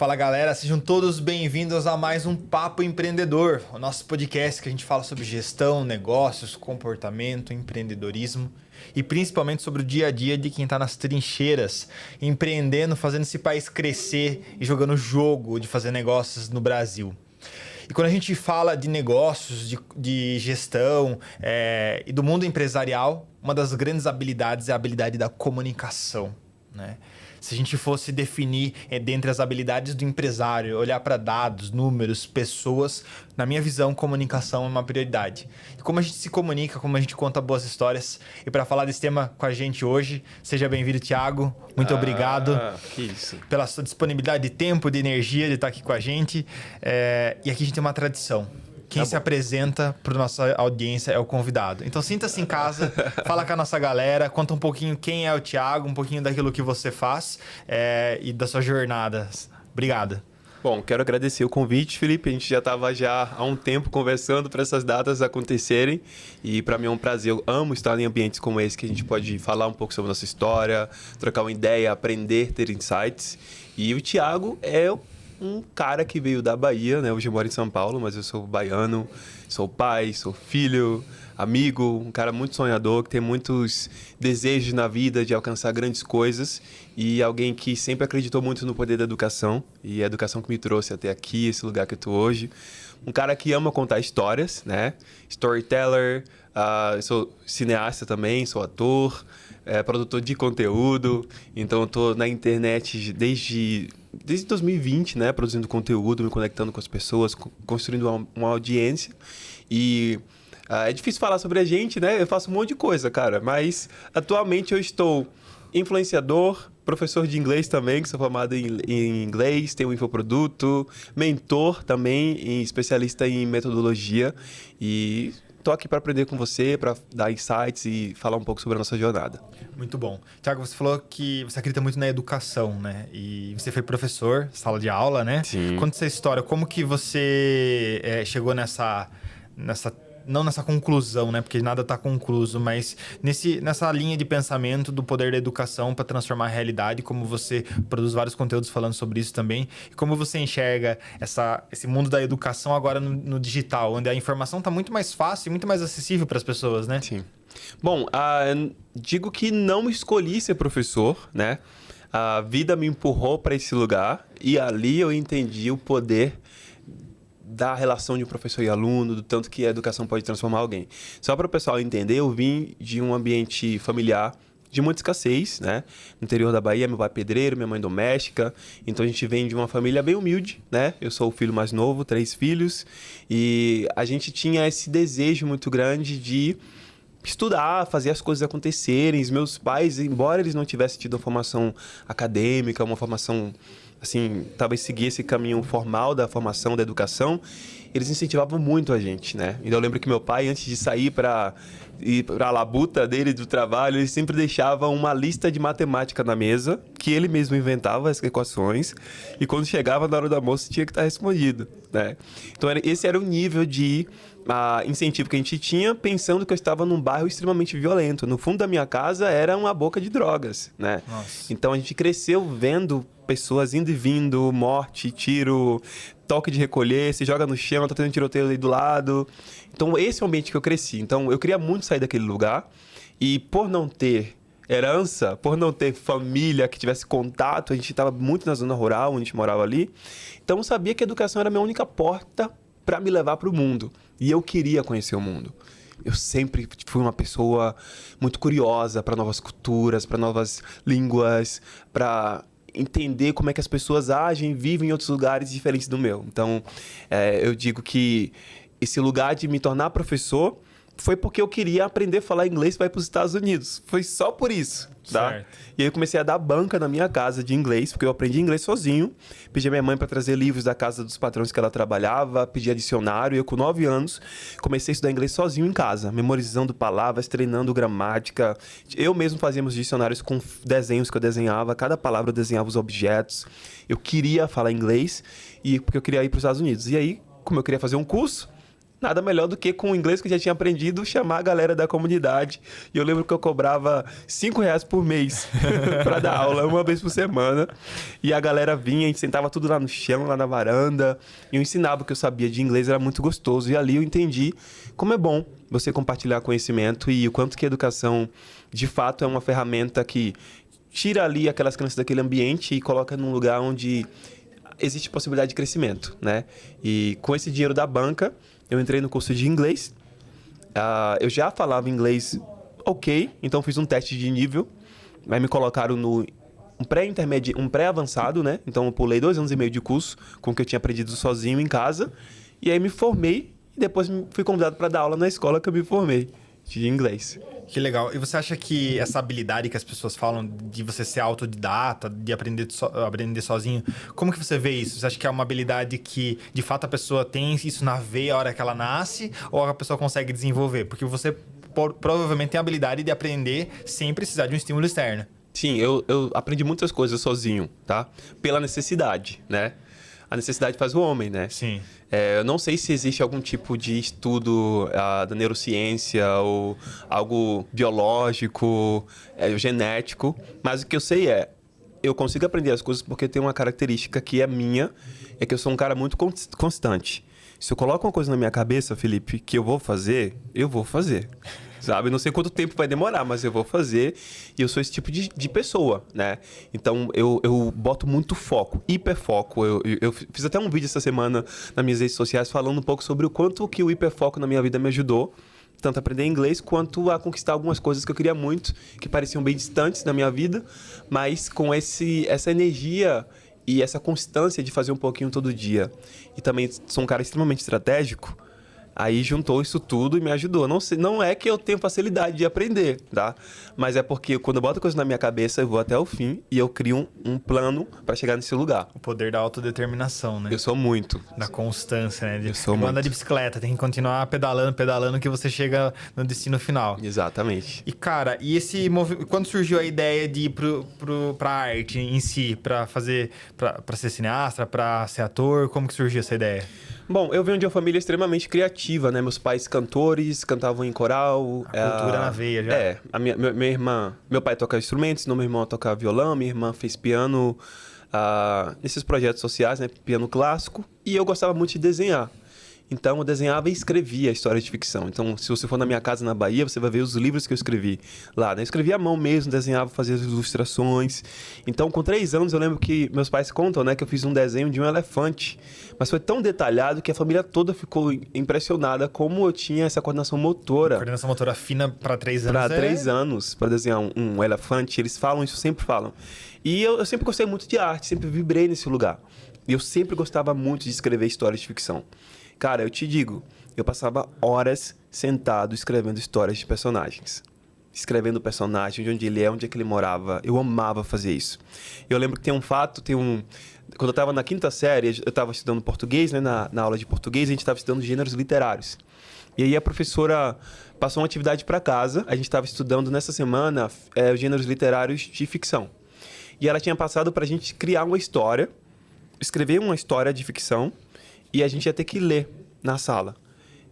Fala galera, sejam todos bem-vindos a mais um Papo Empreendedor, o nosso podcast que a gente fala sobre gestão, negócios, comportamento, empreendedorismo e principalmente sobre o dia a dia de quem está nas trincheiras, empreendendo, fazendo esse país crescer e jogando o jogo de fazer negócios no Brasil. E quando a gente fala de negócios, de gestão e do mundo empresarial, uma das grandes habilidades é a habilidade da comunicação, né? Se a gente fosse definir dentre as habilidades do empresário, olhar para dados, números, pessoas, na minha visão, comunicação é uma prioridade. E como a gente se comunica, como a gente conta boas histórias. E para falar desse tema com a gente hoje, seja bem-vindo, Thiago. Muito obrigado pela sua disponibilidade de tempo, de energia de estar aqui com a gente. E aqui a gente tem uma tradição. Quem se apresenta para a nossa audiência é o convidado. Então, sinta-se em casa, fala com a nossa galera, conta um pouquinho quem é o Thiago, um pouquinho daquilo que você faz e da sua jornada. Obrigado. Bom, quero agradecer o convite, Felipe. A gente já estava há um tempo conversando para essas datas acontecerem. E para mim é um prazer. Eu amo estar em ambientes como esse, que a gente pode falar um pouco sobre a nossa história, trocar uma ideia, aprender, ter insights. E o Thiago é um cara que veio da Bahia, né? Hoje eu moro em São Paulo, mas eu sou baiano, sou pai, sou filho, amigo, um cara muito sonhador, que tem muitos desejos na vida de alcançar grandes coisas e alguém que sempre acreditou muito no poder da educação e a educação que me trouxe até aqui, esse lugar que eu tô hoje. Um cara que ama contar histórias, né? Storyteller, eu sou cineasta também, sou ator, produtor de conteúdo, então eu tô na internet desde 2020, né, produzindo conteúdo, me conectando com as pessoas, construindo uma audiência. E é difícil falar sobre a gente, né? Eu faço um monte de coisa, cara. Mas atualmente eu estou influenciador, professor de inglês também, que sou formado em inglês, tenho um infoproduto, mentor também, especialista em metodologia. E estou aqui para aprender com você, para dar insights e falar um pouco sobre a nossa jornada. Muito bom. Thiago, você falou que você acredita muito na educação, né? E você foi professor, sala de aula, né? Sim. Conta essa história. Como que você chegou não nessa conclusão, né? Porque nada está concluso, mas nessa linha de pensamento do poder da educação para transformar a realidade, como você produz vários conteúdos falando sobre isso também, e como você enxerga esse mundo da educação agora no digital, onde a informação está muito mais fácil e muito mais acessível para as pessoas, né? Sim. Bom, digo que não escolhi ser professor, né? A vida me empurrou para esse lugar e ali eu entendi o poder da relação de professor e aluno, do tanto que a educação pode transformar alguém. Só para o pessoal entender, eu vim de um ambiente familiar de muita escassez, né? No interior da Bahia, meu pai é pedreiro, minha mãe doméstica. Então a gente vem de uma família bem humilde, né? Eu sou o filho mais novo, 3 filhos. E a gente tinha esse desejo muito grande de estudar, fazer as coisas acontecerem. Os meus pais, embora eles não tivessem tido uma formação acadêmica, uma formação assim, talvez seguir esse caminho formal da formação, da educação, eles incentivavam muito a gente, né? Então eu lembro que meu pai, antes de sair para ir para a labuta dele do trabalho, ele sempre deixava uma lista de matemática na mesa, que ele mesmo inventava as equações, e quando chegava na hora do almoço tinha que estar respondido, né? Então esse era o nível de incentivo que a gente tinha, pensando que eu estava num bairro extremamente violento. No fundo da minha casa era uma boca de drogas, né? Nossa. Então a gente cresceu vendo pessoas indo e vindo, morte, tiro, toque de recolher, se joga no chão, tá tendo tiroteio ali do lado. Então esse é o ambiente que eu cresci. Então eu queria muito sair daquele lugar e por não ter herança, por não ter família que tivesse contato, a gente estava muito na zona rural, onde a gente morava ali. Então eu sabia que a educação era a minha única porta para me levar para o mundo. E eu queria conhecer o mundo. Eu sempre fui uma pessoa muito curiosa para novas culturas, para novas línguas, para entender como é que as pessoas agem, vivem em outros lugares diferentes do meu. Então, eu digo que esse lugar de me tornar professor foi porque eu queria aprender a falar inglês para ir para os Estados Unidos. Foi só por isso, tá? Certo. E aí eu comecei a dar banca na minha casa de inglês, porque eu aprendi inglês sozinho. Pedi a minha mãe para trazer livros da casa dos patrões que ela trabalhava, pedi dicionário. E eu, com 9 anos, comecei a estudar inglês sozinho em casa, memorizando palavras, treinando gramática. Eu mesmo fazia meus dicionários com desenhos que eu desenhava. Cada palavra eu desenhava os objetos. Eu queria falar inglês porque eu queria ir para os Estados Unidos. E aí, como eu queria fazer um curso, nada melhor do que com o inglês que eu já tinha aprendido, chamar a galera da comunidade. E eu lembro que eu cobrava R$ 5 por mês para dar aula, uma vez por semana. E a galera vinha, a gente sentava tudo lá no chão, lá na varanda. E eu ensinava o que eu sabia de inglês, era muito gostoso. E ali eu entendi como é bom você compartilhar conhecimento e o quanto que a educação, de fato, é uma ferramenta que tira ali aquelas crianças daquele ambiente e coloca num lugar onde existe possibilidade de crescimento, né? E com esse dinheiro da banca, eu entrei no curso de inglês. Eu já falava inglês ok, então fiz um teste de nível. Aí me colocaram no um pré-avançado, né? Então eu pulei 2 anos e meio de curso com o que eu tinha aprendido sozinho em casa. E aí me formei e depois fui convidado para dar aula na escola que eu me formei de inglês. Que legal. E você acha que essa habilidade que as pessoas falam de você ser autodidata, de aprender sozinho, como que você vê isso? Você acha que é uma habilidade que, de fato, a pessoa tem isso na veia a hora que ela nasce, ou a pessoa consegue desenvolver? Porque você provavelmente tem a habilidade de aprender sem precisar de um estímulo externo. Sim, eu aprendi muitas coisas sozinho, tá? Pela necessidade, né? A necessidade faz o homem, né? Sim. Eu não sei se existe algum tipo de estudo da neurociência ou algo biológico, genético, mas o que eu sei eu consigo aprender as coisas porque tem uma característica que é minha, é que eu sou um cara muito constante. Se eu coloco uma coisa na minha cabeça, Felipe, que eu vou fazer, sabe? Não sei quanto tempo vai demorar, mas eu vou fazer. E eu sou esse tipo de pessoa, né? Então, eu boto muito foco, hiperfoco. Eu fiz até um vídeo essa semana nas minhas redes sociais falando um pouco sobre o quanto que o hiperfoco na minha vida me ajudou. Tanto a aprender inglês, quanto a conquistar algumas coisas que eu queria muito, que pareciam bem distantes na minha vida. Mas com essa energia e essa constância de fazer um pouquinho todo dia. E também sou um cara extremamente estratégico. Aí juntou isso tudo e me ajudou. Não é que eu tenho facilidade de aprender, tá? Mas é porque quando eu boto coisa na minha cabeça, eu vou até o fim e eu crio um plano para chegar nesse lugar. O poder da autodeterminação, né? Eu sou muito. Da constância, né? Eu sou muito. Andar de bicicleta, tem que continuar pedalando que você chega no destino final. Exatamente. E, cara, quando surgiu a ideia de ir pra arte em si, pra ser cineasta, pra ser ator, como que surgiu essa ideia? Bom, eu venho de uma família extremamente criativa, né? Meus pais cantores, cantavam em coral. A cultura na veia já. A minha irmã... Meu pai toca instrumentos, meu irmão toca violão, minha irmã fez piano nesses projetos sociais, né? Piano clássico. E eu gostava muito de desenhar. Então, eu desenhava e escrevia histórias de ficção. Então, se você for na minha casa na Bahia, você vai ver os livros que eu escrevi lá, né? Eu escrevia à mão mesmo, desenhava, fazia as ilustrações. Então, com 3 anos, eu lembro que meus pais contam, né? Que eu fiz um desenho de um elefante. Mas foi tão detalhado que a família toda ficou impressionada como eu tinha essa coordenação motora. Coordenação motora fina para 3 anos. Para 3 anos, para desenhar um elefante. Eles falam isso, sempre falam. E eu sempre gostei muito de arte, sempre vibrei nesse lugar. E eu sempre gostava muito de escrever histórias de ficção. Cara, eu te digo, eu passava horas sentado escrevendo histórias de personagens. Escrevendo o personagem, de onde ele é, onde é que ele morava. Eu amava fazer isso. Eu lembro que quando eu estava na 5ª série, eu estava estudando português, né? Na aula de português, a gente estava estudando gêneros literários. E aí a professora passou uma atividade para casa. A gente estava estudando nessa semana os gêneros literários de ficção. E ela tinha passado para a gente criar uma história, escrever uma história de ficção, e a gente ia ter que ler na sala.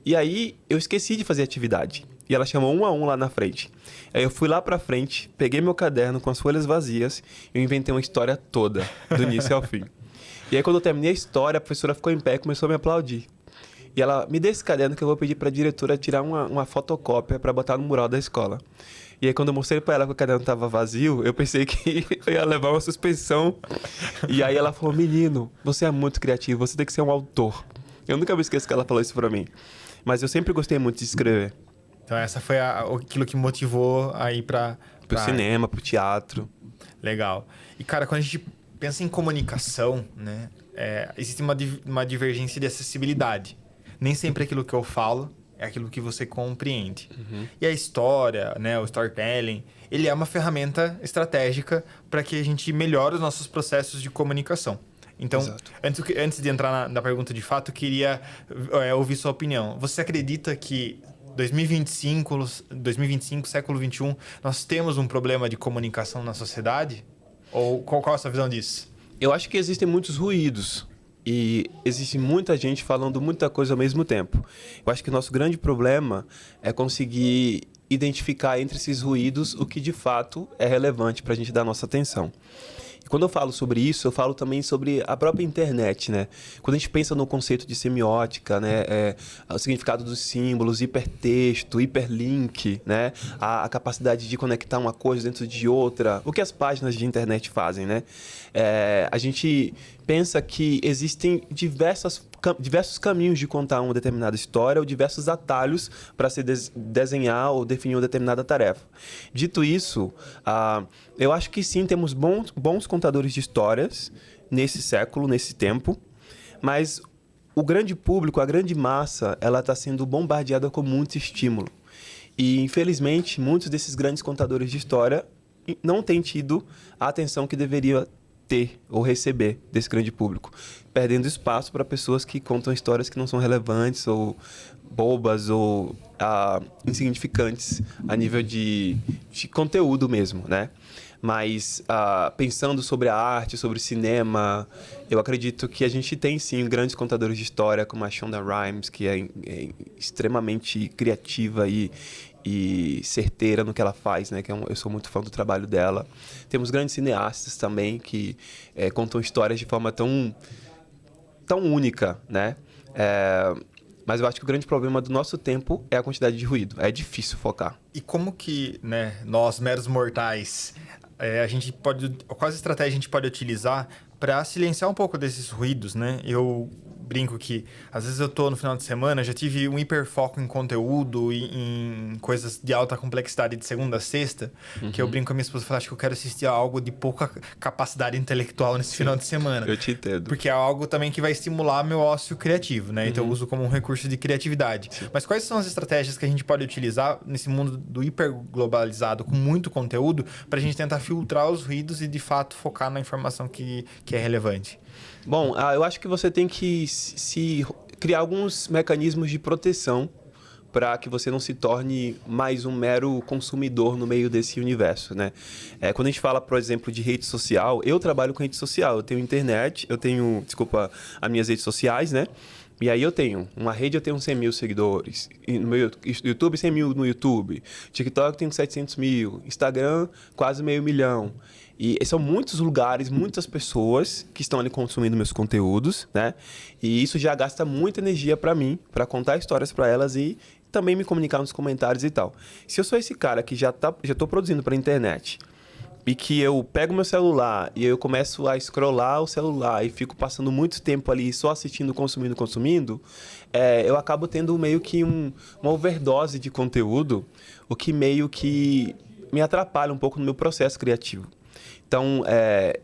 E aí eu esqueci de fazer atividade. E ela chamou 1 a 1 lá na frente. Aí eu fui lá pra frente, peguei meu caderno com as folhas vazias e eu inventei uma história toda, do início ao fim. E aí quando eu terminei a história, a professora ficou em pé e começou a me aplaudir. E ela, me dê esse caderno que eu vou pedir pra diretora tirar uma fotocópia pra botar no mural da escola. E aí quando eu mostrei pra ela que o caderno tava vazio, eu pensei que eu ia levar uma suspensão. E aí ela falou, menino, você é muito criativo, você tem que ser um autor. Eu nunca me esqueço que ela falou isso pra mim. Mas eu sempre gostei muito de escrever. Então essa foi aquilo que motivou a ir pro cinema, pro teatro. Legal. E cara, quando a gente pensa em comunicação, né? Existe uma divergência de acessibilidade. Nem sempre aquilo que eu falo é aquilo que você compreende. Uhum. E a história, né, o storytelling, ele é uma ferramenta estratégica para que a gente melhore os nossos processos de comunicação. Então, antes de entrar na pergunta de fato, eu queria ouvir sua opinião. Você acredita que 2025, século XXI, nós temos um problema de comunicação na sociedade? Ou qual é a sua visão disso? Eu acho que existem muitos ruídos e existe muita gente falando muita coisa ao mesmo tempo. Eu acho que o nosso grande problema é conseguir identificar entre esses ruídos o que de fato é relevante para a gente dar nossa atenção. E quando eu falo sobre isso, eu falo também sobre a própria internet, né? Quando a gente pensa no conceito de semiótica, né? O significado dos símbolos, hipertexto, hiperlink, né? A capacidade de conectar uma coisa dentro de outra, o que as páginas de internet fazem, né? A gente pensa que existem diversos caminhos de contar uma determinada história ou diversos atalhos para se desenhar ou definir uma determinada tarefa. Dito isso, eu acho que sim, temos bons contadores de histórias nesse século, nesse tempo, mas o grande público, a grande massa, ela está sendo bombardeada com muito estímulo. E, infelizmente, muitos desses grandes contadores de história não têm tido a atenção que deveria ter ou receber desse grande público, perdendo espaço para pessoas que contam histórias que não são relevantes ou bobas ou insignificantes a nível de conteúdo mesmo, né? Mas pensando sobre a arte, sobre o cinema, eu acredito que a gente tem sim grandes contadores de história como a Shonda Rhimes, que é extremamente criativa e certeira no que ela faz, né? Eu sou muito fã do trabalho dela. Temos grandes cineastas também que contam histórias de forma tão única, né? Mas eu acho que o grande problema do nosso tempo é a quantidade de ruído. É difícil focar. E como que, né, nós, meros mortais, quais estratégias a gente pode utilizar para silenciar um pouco desses ruídos, né? Eu brinco que, às vezes eu tô no final de semana, já tive um hiperfoco em conteúdo e em coisas de alta complexidade de segunda a sexta, que eu brinco com a minha esposa e falo, acho que eu quero assistir a algo de pouca capacidade intelectual nesse final de semana. Eu te entendo. Porque é algo também que vai estimular meu ócio criativo, né? Então eu uso como um recurso de criatividade. Sim. Mas quais são as estratégias que a gente pode utilizar nesse mundo do hiperglobalizado, com muito conteúdo, para a gente tentar filtrar os ruídos e, de fato, focar na informação que é relevante? Bom, eu acho que você tem que criar alguns mecanismos de proteção para que você não se torne mais um mero consumidor no meio desse universo, né? Quando a gente fala, por exemplo, de rede social, eu trabalho com rede social, eu tenho internet, as minhas redes sociais, né? E aí eu tenho uma rede, eu tenho 100 mil seguidores. No meu YouTube, 100 mil no YouTube. TikTok, eu tenho 700 mil. Instagram, quase 500 mil. E são muitos lugares, muitas pessoas que estão ali consumindo meus conteúdos, né? E isso já gasta muita energia para mim, para contar histórias para elas e também me comunicar nos comentários e tal. Se eu sou esse cara que já tô produzindo para internet e que eu pego meu celular e eu começo a scrollar o celular e fico passando muito tempo ali só assistindo, consumindo, eu acabo tendo meio que uma overdose de conteúdo, o que meio que me atrapalha um pouco no meu processo criativo. Então,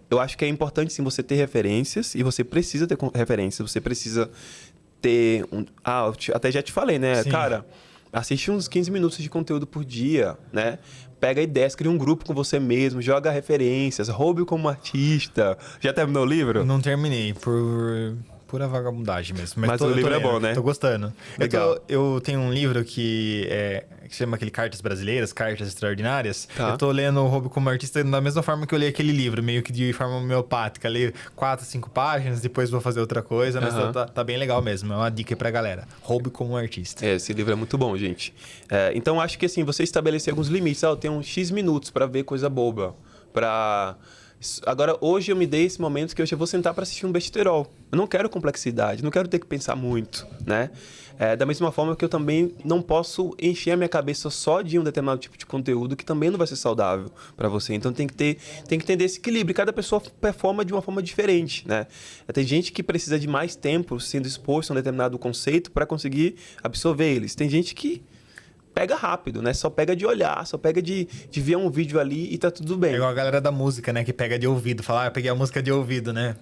eu acho que é importante sim você ter referências, e você precisa ter referências, você precisa ter... eu até já te falei, né? Sim. Cara, assiste uns 15 minutos de conteúdo por dia, né? Pega ideias, cria um grupo com você mesmo, joga referências, roube como artista. Já terminou o livro? Não terminei, por pura vagabundagem mesmo. Mas o livro é bom, né? Tô gostando. Legal. Eu tenho um livro que chama aquele Cartas Brasileiras, Cartas Extraordinárias. Tá. Eu tô lendo o Hobby como Artista da mesma forma que eu li aquele livro, meio que de forma homeopática. Leio 4, 5 páginas, depois vou fazer outra coisa, mas tá bem legal mesmo. É uma dica aí pra galera. Hobby como Artista. Esse livro é muito bom, gente. Então, acho que assim, você estabelecer alguns limites. Eu tenho X minutos pra ver coisa boba. Agora, hoje eu me dei esse momento que hoje eu vou sentar para assistir um besterol. Eu não quero complexidade, não quero ter que pensar muito, né? Da mesma forma que eu também não posso encher a minha cabeça só de um determinado tipo de conteúdo que também não vai ser saudável para você. Então tem que entender esse equilíbrio. Cada pessoa performa de uma forma diferente, né? Tem gente que precisa de mais tempo sendo exposto a um determinado conceito para conseguir absorver eles. Tem gente que pega rápido, né? Só pega de olhar, só pega de ver um vídeo ali e tá tudo bem. É igual a galera da música, né? Que pega de ouvido. Fala, eu peguei a música de ouvido, né?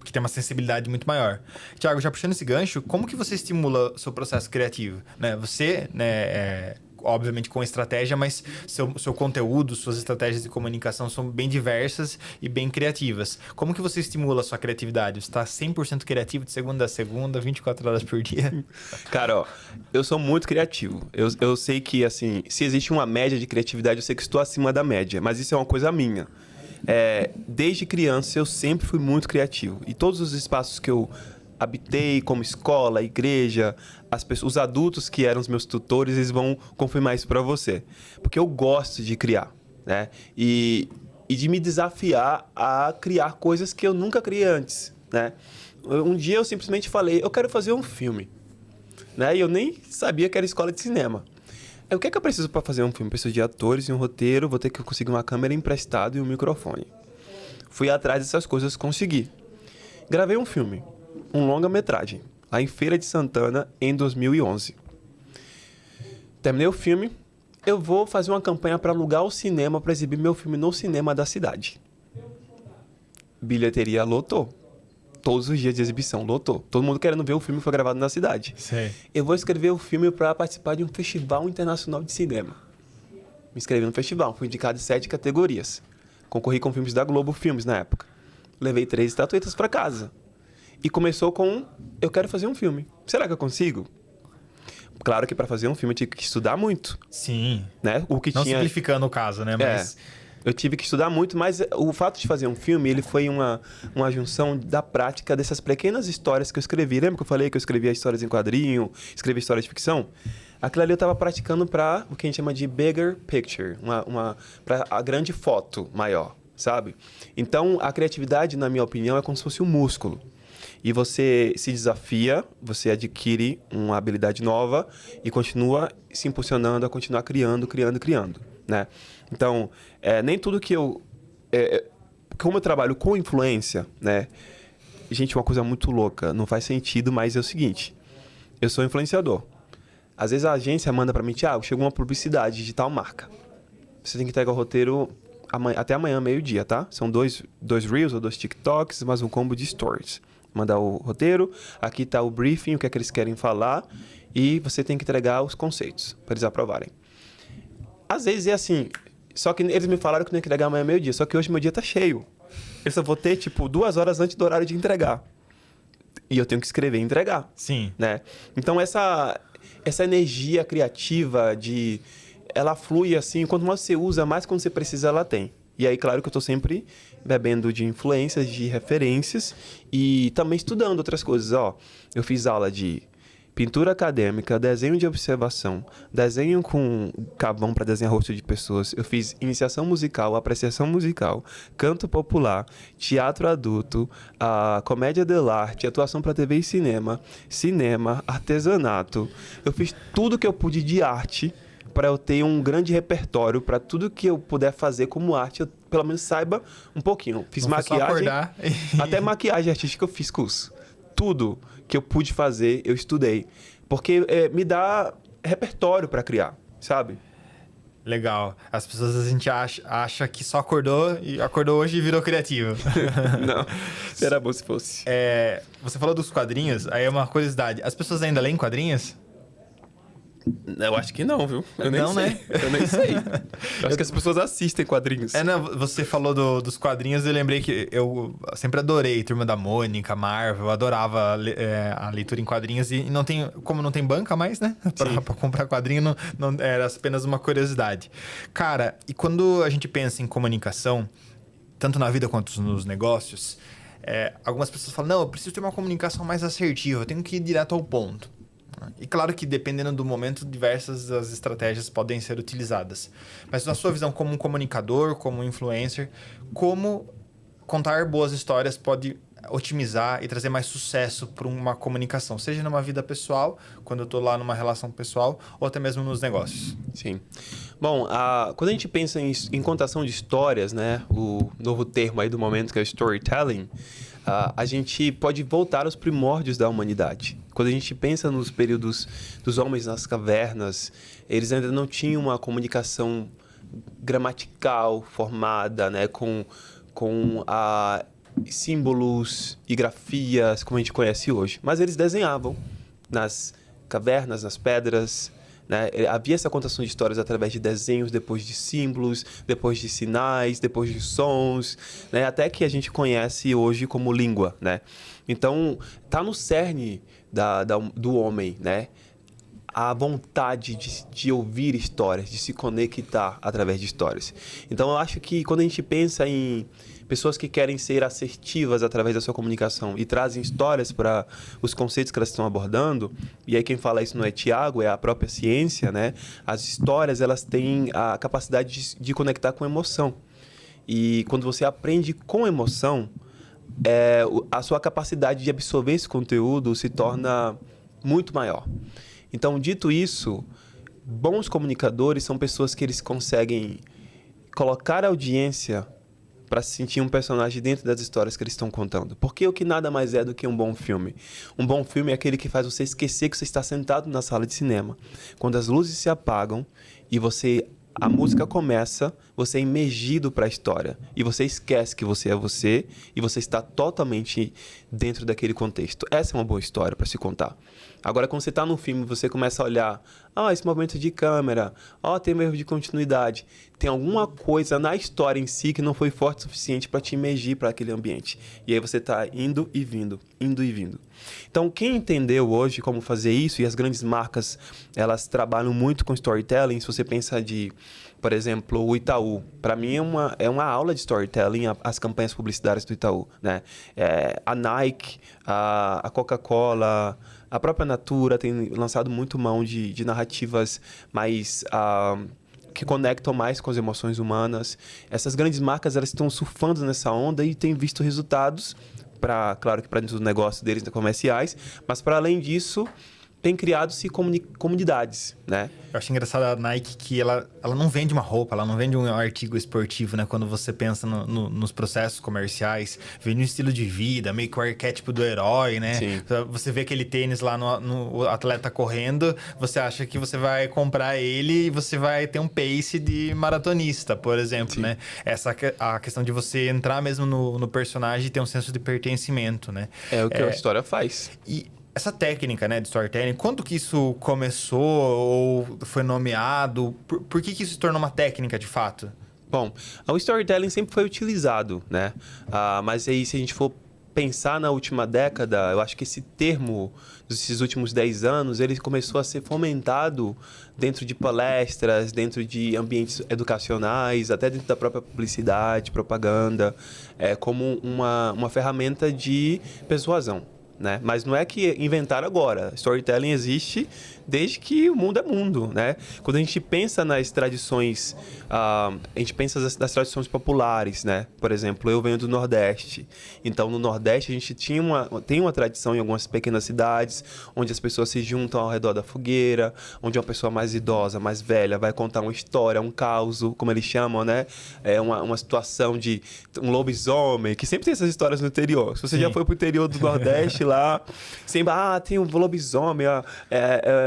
Que tem uma sensibilidade muito maior. Tiago, já puxando esse gancho, como que você estimula o seu processo criativo? Né? Você, né, obviamente com estratégia, mas seu conteúdo, suas estratégias de comunicação são bem diversas e bem criativas. Como que você estimula a sua criatividade? Você está 100% criativo de segunda a segunda, 24 horas por dia? Cara, eu sou muito criativo. Eu sei que, assim, se existe uma média de criatividade, eu sei que estou acima da média, mas isso é uma coisa minha. Desde criança eu sempre fui muito criativo. E todos os espaços que eu habitei, como escola, igreja, os adultos que eram os meus tutores, eles vão confirmar isso para você. Porque eu gosto de criar, né? E de me desafiar a criar coisas que eu nunca criei antes, né? Um dia eu simplesmente falei, eu quero fazer um filme, né? E eu nem sabia que era escola de cinema. O que é que eu preciso para fazer um filme? Preciso de atores e um roteiro, vou ter que conseguir uma câmera emprestada e um microfone. Fui atrás dessas coisas, consegui. Gravei um filme, um longa-metragem, lá em Feira de Santana, em 2011. Terminei o filme, eu vou fazer uma campanha para alugar o cinema, para exibir meu filme no cinema da cidade. Bilheteria lotou. Todos os dias de exibição, lotou. Todo mundo querendo ver o filme que foi gravado na cidade. Sei. Eu vou escrever o filme para participar de um festival internacional de cinema. Me inscrevi no festival, fui indicado em 7 categorias. Concorri com filmes da Globo Filmes na época. Levei 3 estatuetas para casa. E começou com, eu quero fazer um filme. Será que eu consigo? Claro que para fazer um filme eu tive que estudar muito. Sim. Né? O que Não tinha... simplificando o caso, né? Mas... Eu tive que estudar muito, mas o fato de fazer um filme, ele foi uma junção da prática dessas pequenas histórias que eu escrevi. Lembra que eu falei que eu escrevia histórias em quadrinho, escrevia histórias de ficção? Aquilo ali eu estava praticando para o que a gente chama de bigger picture, para a grande foto maior, sabe? Então, a criatividade, na minha opinião, é como se fosse um músculo. E você se desafia, você adquire uma habilidade nova e continua se impulsionando a continuar criando, né? Então, nem tudo que eu... como eu trabalho com influência, né? Gente, uma coisa muito louca, não faz sentido, mas é o seguinte. Eu sou influenciador. Às vezes a agência manda para mim, Thiago, chegou uma publicidade de tal marca. Você tem que entregar o roteiro até amanhã, meio-dia, tá? São dois Reels ou 2 TikToks, mais um combo de Stories. Mandar o roteiro, aqui tá o briefing, o que é que eles querem falar, e você tem que entregar os conceitos para eles aprovarem. Às vezes é assim, só que eles me falaram que eu tenho que entregar amanhã meio-dia, só que hoje meu dia tá cheio. Eu só vou ter, 2 horas antes do horário de entregar. E eu tenho que escrever e entregar. Sim. Né? Então, essa energia criativa, ela flui assim, quanto mais você usa, mais quando você precisa, ela tem. E aí, claro que eu estou sempre bebendo de influências, de referências e também estudando outras coisas. Eu fiz aula de pintura acadêmica, desenho de observação, desenho com carvão para desenhar rosto de pessoas. Eu fiz iniciação musical, apreciação musical, canto popular, teatro adulto, comédia dell'arte, atuação para TV e cinema, artesanato. Eu fiz tudo que eu pude de arte para eu ter um grande repertório, para tudo que eu puder fazer como arte, eu pelo menos saiba um pouquinho. Fiz maquiagem, até maquiagem artística eu fiz curso. Tudo que eu pude fazer, eu estudei. Porque me dá repertório para criar, sabe? Legal. As pessoas, a gente acha que só acordou hoje e virou criativo. Não, era bom se fosse. Você falou dos quadrinhos, aí é uma curiosidade. As pessoas ainda leem quadrinhos? Eu acho que não, viu? Eu nem não, sei. Né? Eu nem sei. Eu acho que as pessoas assistem quadrinhos. Você falou dos quadrinhos, eu lembrei que eu sempre adorei Turma da Mônica, Marvel, eu adorava a leitura em quadrinhos e como não tem banca mais, né? Pra comprar quadrinho, não, era apenas uma curiosidade. Cara, e quando a gente pensa em comunicação, tanto na vida quanto nos negócios, algumas pessoas falam, não, eu preciso ter uma comunicação mais assertiva, eu tenho que ir direto ao ponto. E claro que dependendo do momento, diversas as estratégias podem ser utilizadas. Mas na sua visão como um comunicador, como um influencer, como contar boas histórias pode otimizar e trazer mais sucesso para uma comunicação? Seja numa vida pessoal, quando eu estou lá numa relação pessoal, ou até mesmo nos negócios. Sim. Bom, quando a gente pensa em contação de histórias, né, o novo termo aí do momento que é o storytelling, a gente pode voltar aos primórdios da humanidade. Quando a gente pensa nos períodos dos homens nas cavernas, eles ainda não tinham uma comunicação gramatical formada, né, com símbolos e grafias como a gente conhece hoje. Mas eles desenhavam nas cavernas, nas pedras, né? Havia essa contação de histórias através de desenhos, depois de símbolos, depois de sinais, depois de sons, né? Até que a gente conhece hoje como língua, né? Então, está no cerne do homem, né? a vontade de ouvir histórias, de se conectar através de histórias. Então, eu acho que quando a gente pensa em pessoas que querem ser assertivas através da sua comunicação e trazem histórias para os conceitos que elas estão abordando, e aí quem fala isso não é Tiago, é a própria ciência, né? As histórias, elas têm a capacidade de conectar com emoção. E quando você aprende com emoção, a sua capacidade de absorver esse conteúdo se torna muito maior. Então, dito isso, bons comunicadores são pessoas que eles conseguem colocar a audiência para se sentir um personagem dentro das histórias que eles estão contando. Porque o que nada mais é do que um bom filme? Um bom filme é aquele que faz você esquecer que você está sentado na sala de cinema. Quando as luzes se apagam e a música começa, você é imergido para a história. E você esquece que você é você e você está totalmente dentro daquele contexto. Essa é uma boa história para se contar. Agora, quando você está no filme, você começa a olhar, esse movimento de câmera, tem um erro de continuidade. Tem alguma coisa na história em si que não foi forte o suficiente para te imergir para aquele ambiente. E aí você está indo e vindo, indo e vindo. Então, quem entendeu hoje como fazer isso, e as grandes marcas, elas trabalham muito com storytelling, se você pensa por exemplo, o Itaú. Para mim é uma aula de storytelling, as campanhas publicitárias do Itaú, né? A Nike, a Coca-Cola, a própria Natura tem lançado muito mão de narrativas mais que conectam mais com as emoções humanas. Essas grandes marcas, elas estão surfando nessa onda e têm visto resultados, claro que para dentro do negócio deles, comerciais, mas para além disso, tem criado-se comunidades, né? Eu acho engraçado a Nike que ela não vende uma roupa, ela não vende um artigo esportivo, né? Quando você pensa nos processos comerciais, vende um estilo de vida, meio que o arquétipo do herói, né? Sim. Você vê aquele tênis lá no atleta correndo, você acha que você vai comprar ele e você vai ter um pace de maratonista, por exemplo, né? A questão de você entrar mesmo no personagem e ter um senso de pertencimento, né? É o que a história faz. E essa técnica, né, de storytelling, quando que isso começou ou foi nomeado? Por que isso se tornou uma técnica, de fato? Bom, o storytelling sempre foi utilizado, né? Mas aí, se a gente for pensar na última década, eu acho que esse termo, desses últimos 10 anos, ele começou a ser fomentado dentro de palestras, dentro de ambientes educacionais, até dentro da própria publicidade, propaganda, como uma ferramenta de persuasão. Né? Mas não é que inventaram agora. Storytelling existe desde que o mundo é mundo, né? Quando a gente pensa nas tradições, a gente pensa nas tradições populares, né? Por exemplo, eu venho do Nordeste. Então, no Nordeste, a gente tem uma tradição em algumas pequenas cidades, onde as pessoas se juntam ao redor da fogueira, onde uma pessoa mais idosa, mais velha, vai contar uma história, um caos, como eles chamam, né? Uma situação de um lobisomem, que sempre tem essas histórias no interior. Se você já foi pro interior do Nordeste lá, sempre, tem um lobisomem,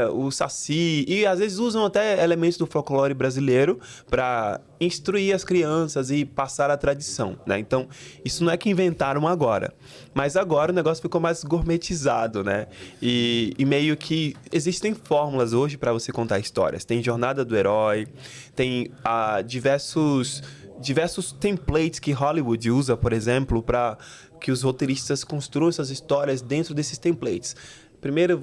o saci, e às vezes usam até elementos do folclore brasileiro para instruir as crianças e passar a tradição, né? Então, isso não é que inventaram agora, mas agora o negócio ficou mais gourmetizado, né? E meio que existem fórmulas hoje para você contar histórias. Tem jornada do herói, tem diversos templates que Hollywood usa, por exemplo, para que os roteiristas construam essas histórias dentro desses templates. Primeiro,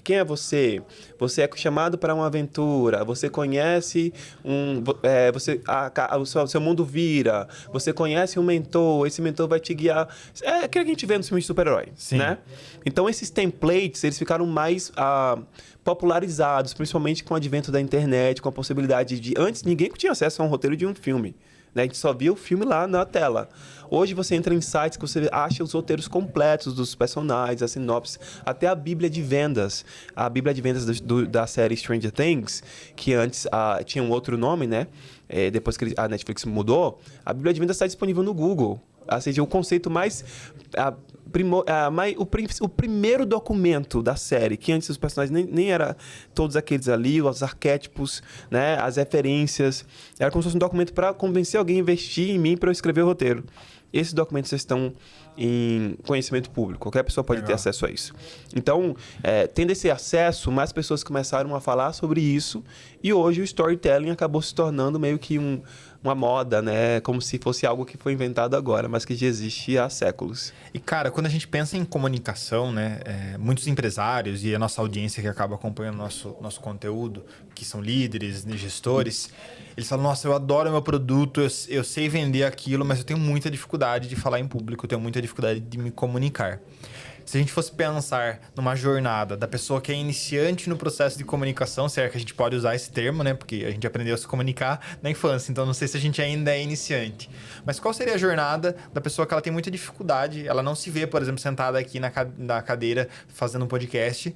quem é você? Você é chamado para uma aventura, você conhece o seu mundo vira, você conhece um mentor, esse mentor vai te guiar. É aquilo que a gente vê no filme de super-herói, né? Então, esses templates, eles ficaram mais popularizados, principalmente com o advento da internet, com a possibilidade de... Antes, ninguém tinha acesso a um roteiro de um filme, né? A gente só via o filme lá na tela. Hoje você entra em sites que você acha os roteiros completos dos personagens, as sinopses, até a Bíblia de Vendas. A Bíblia de Vendas da série Stranger Things, que antes tinha um outro nome, né? Depois que a Netflix mudou, a Bíblia de Vendas está disponível no Google. Ou seja, o conceito mais... o primeiro documento da série, que antes os personagens nem era todos aqueles ali, os arquétipos, né, as referências, era como se fosse um documento para convencer alguém a investir em mim para eu escrever o roteiro. Esses documentos estão em conhecimento público. Qualquer pessoa pode ter Legal. acesso a isso. Então, tendo esse acesso, mais pessoas começaram a falar sobre isso e hoje o storytelling acabou se tornando meio que uma moda, né? Como se fosse algo que foi inventado agora, mas que já existe há séculos. E, cara, quando a gente pensa em comunicação, né? Muitos empresários e a nossa audiência que acaba acompanhando nosso conteúdo, que são líderes, né, gestores, eles falam, nossa, eu adoro meu produto, eu sei vender aquilo, mas eu tenho muita dificuldade de falar em público, eu tenho muita dificuldade de me comunicar. Se a gente fosse pensar numa jornada da pessoa que é iniciante no processo de comunicação, se é que a gente pode usar esse termo, né? Porque a gente aprendeu a se comunicar na infância, então não sei se a gente ainda é iniciante. Mas qual seria a jornada da pessoa que ela tem muita dificuldade, ela não se vê, por exemplo, sentada aqui na cadeira fazendo um podcast.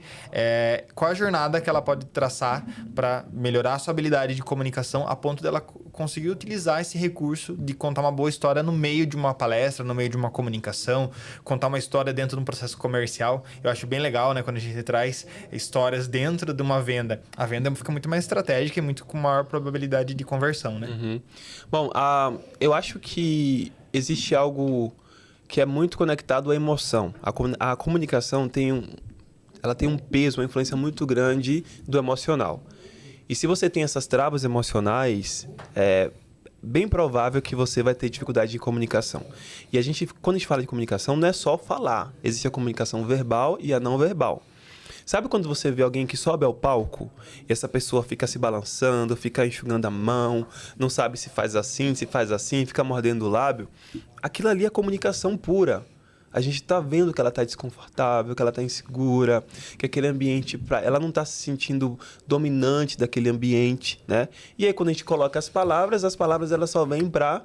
Qual a jornada que ela pode traçar para melhorar a sua habilidade de comunicação a ponto dela conseguir utilizar esse recurso de contar uma boa história no meio de uma palestra, no meio de uma comunicação, contar uma história dentro de um processo comercial. Eu acho bem legal, né, quando a gente traz histórias dentro de uma venda. A venda fica muito mais estratégica e muito com maior probabilidade de conversão, né? Uhum. Bom, eu acho que existe algo que é muito conectado à emoção. A comunicação ela tem um peso, uma influência muito grande do emocional. E se você tem essas travas emocionais, é bem provável que você vai ter dificuldade de comunicação. E quando a gente fala de comunicação, não é só falar. Existe a comunicação verbal e a não verbal. Sabe quando você vê alguém que sobe ao palco e essa pessoa fica se balançando, fica enxugando a mão, não sabe se faz assim, fica mordendo o lábio? Aquilo ali é comunicação pura. A gente está vendo que ela está desconfortável, que ela está insegura, que aquele ambiente, ela não está se sentindo dominante daquele ambiente, né? E aí, quando a gente coloca as palavras elas só vêm para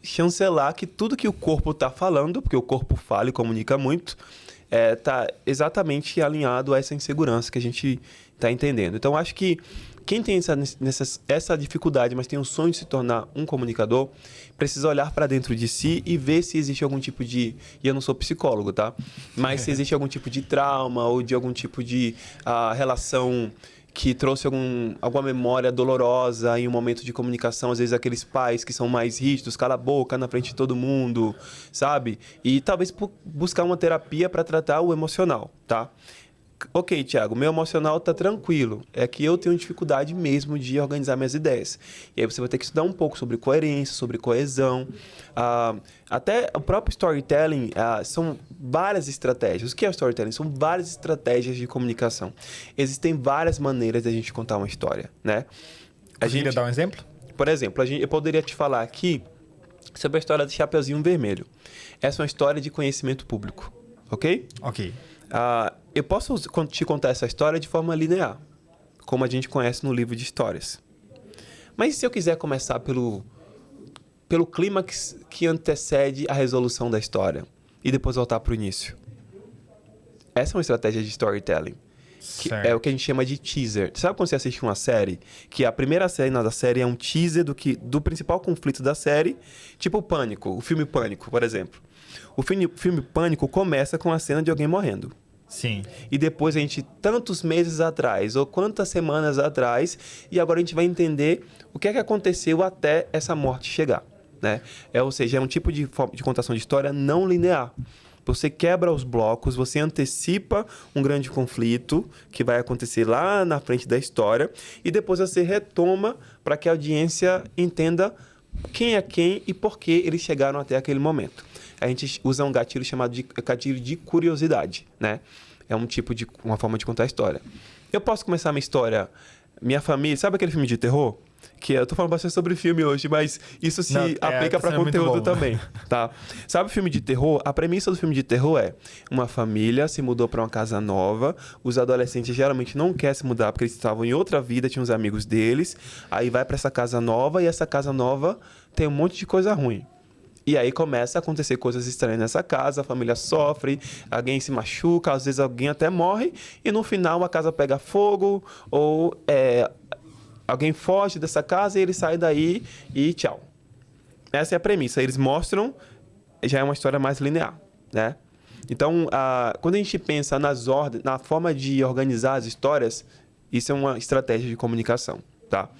chancelar que tudo que o corpo está falando, porque o corpo fala e comunica muito, está exatamente alinhado a essa insegurança que a gente está entendendo. Então, acho que quem tem essa dificuldade, mas tem o sonho de se tornar um comunicador, precisa olhar para dentro de si e ver se existe algum tipo de... E eu não sou psicólogo, tá? Mas se existe algum tipo de trauma ou de algum tipo de relação que trouxe alguma memória dolorosa em um momento de comunicação. Às vezes aqueles pais que são mais rígidos, cala a boca na frente de todo mundo, sabe? E talvez buscar uma terapia para tratar o emocional, tá? Ok, Thiago, meu emocional tá tranquilo. É que eu tenho dificuldade mesmo de organizar minhas ideias. E aí você vai ter que estudar um pouco sobre coerência, sobre coesão. Até o próprio storytelling são várias estratégias. O que é o storytelling? São várias estratégias de comunicação. Existem várias maneiras de a gente contar uma história, né? Queria dar um exemplo? Por exemplo, eu poderia te falar aqui sobre a história do Chapeuzinho Vermelho. Essa é uma história de conhecimento público, ok? Ok. Eu posso te contar essa história de forma linear, como a gente conhece no livro de histórias. Mas e se eu quiser começar pelo clímax que antecede a resolução da história e depois voltar para o início? Essa é uma estratégia de storytelling. Que é o que a gente chama de teaser. Sabe quando você assiste uma série? Que a primeira cena da série é um teaser do principal conflito da série, tipo o Pânico, o filme Pânico, por exemplo. O filme Pânico começa com a cena de alguém morrendo. Sim. E depois a gente, tantos meses atrás, ou quantas semanas atrás, e agora a gente vai entender o que é que aconteceu até essa morte chegar, né? Ou seja, é um tipo de contação de história não linear. Você quebra os blocos, você antecipa um grande conflito que vai acontecer lá na frente da história e depois você retoma para que a audiência entenda quem é quem e por que eles chegaram até aquele momento. A gente usa um gatilho chamado de gatilho de curiosidade, né? É uma forma de contar a história. Eu posso começar minha história, minha família... Sabe aquele filme de terror? Eu tô falando bastante sobre filme hoje, mas isso se aplica para conteúdo também, tá? Sabe o filme de terror? A premissa do filme de terror é uma família se mudou para uma casa nova, os adolescentes geralmente não querem se mudar porque eles estavam em outra vida, tinham os amigos deles, aí vai para essa casa nova e essa casa nova tem um monte de coisa ruim. E aí começa a acontecer coisas estranhas nessa casa, a família sofre, alguém se machuca, às vezes alguém até morre, e no final a casa pega fogo, ou alguém foge dessa casa e ele sai daí e tchau. Essa é a premissa. Eles mostram, já é uma história mais linear, né? Então, quando a gente pensa na forma de organizar as histórias, isso é uma estratégia de comunicação, tá?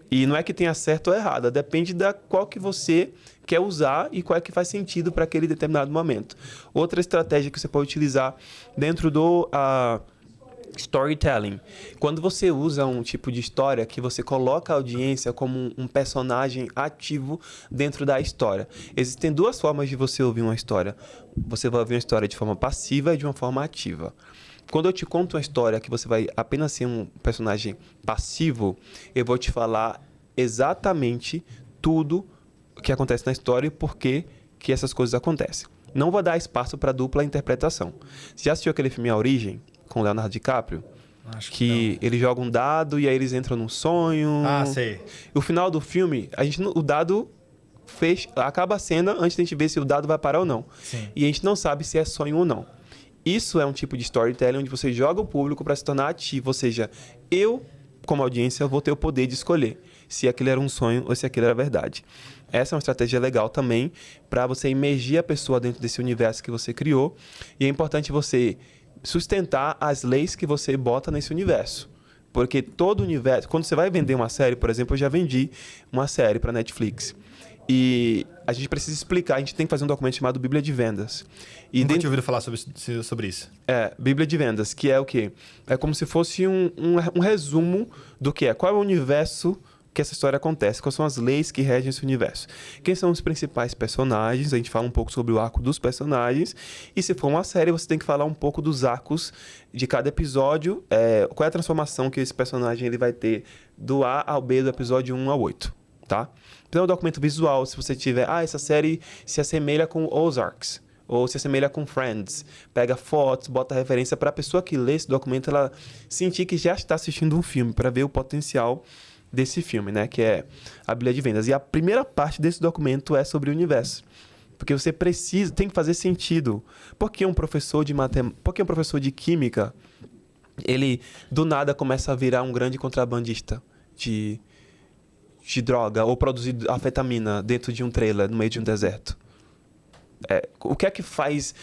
E não é que tenha certo ou errado, depende da qual que você quer usar e qual é que faz sentido para aquele determinado momento. Outra estratégia que você pode utilizar dentro do storytelling. Quando você usa um tipo de história que você coloca a audiência como um personagem ativo dentro da história. Existem duas formas de você ouvir uma história. Você vai ouvir uma história de forma passiva e de uma forma ativa. Quando eu te conto uma história que você vai apenas ser um personagem passivo, eu vou te falar exatamente tudo o que acontece na história e por que essas coisas acontecem. Não vou dar espaço para dupla interpretação. Você já assistiu aquele filme A Origem, com o Leonardo DiCaprio? Acho que ele joga um dado e aí eles entram num sonho. Ah, sei. E o final do filme, o dado acaba a cena antes de a gente ver se o dado vai parar ou não. Sim. E a gente não sabe se é sonho ou não. Isso é um tipo de storytelling onde você joga o público para se tornar ativo. Ou seja, eu, como audiência, vou ter o poder de escolher se aquilo era um sonho ou se aquilo era verdade. Essa é uma estratégia legal também para você imergir a pessoa dentro desse universo que você criou. E é importante você sustentar as leis que você bota nesse universo. Porque todo universo... Quando você vai vender uma série, por exemplo, eu já vendi uma série para Netflix. E a gente precisa explicar, a gente tem que fazer um documento chamado Bíblia de Vendas. E Nunca tinha ouvido falar sobre isso. Bíblia de Vendas, que é o quê? É como se fosse um resumo do que é. Qual é o universo que essa história acontece? Quais são as leis que regem esse universo? Quem são os principais personagens? A gente fala um pouco sobre o arco dos personagens. E se for uma série, você tem que falar um pouco dos arcos de cada episódio. Qual é a transformação que esse personagem ele vai ter do A ao B, do episódio 1 ao 8, tá? Então, é um documento visual, se você tiver... essa série se assemelha com Ozarks, ou se assemelha com Friends. Pega fotos, bota referência para a pessoa que lê esse documento, ela sentir que já está assistindo um filme, para ver o potencial desse filme, né? Que é a Bíblia de Vendas. E a primeira parte desse documento é sobre o universo. Porque você tem que fazer sentido. Por que um professor de química, ele do nada começa a virar um grande contrabandista de droga ou produzir anfetamina dentro de um trailer no meio de um deserto? O que é que faz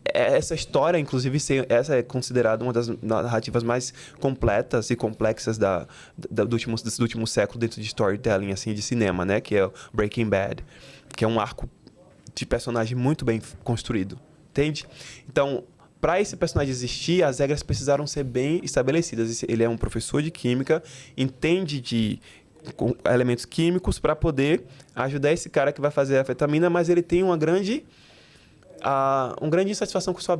essa história, inclusive, essa é considerada uma das narrativas mais completas e complexas do último século dentro de storytelling, assim, de cinema, né? Que é o Breaking Bad, que é um arco de personagem muito bem construído, entende? Então, para esse personagem existir, as regras precisaram ser bem estabelecidas. Ele é um professor de química, entende de elementos químicos para poder ajudar esse cara que vai fazer a anfetamina, mas ele tem uma grande insatisfação com a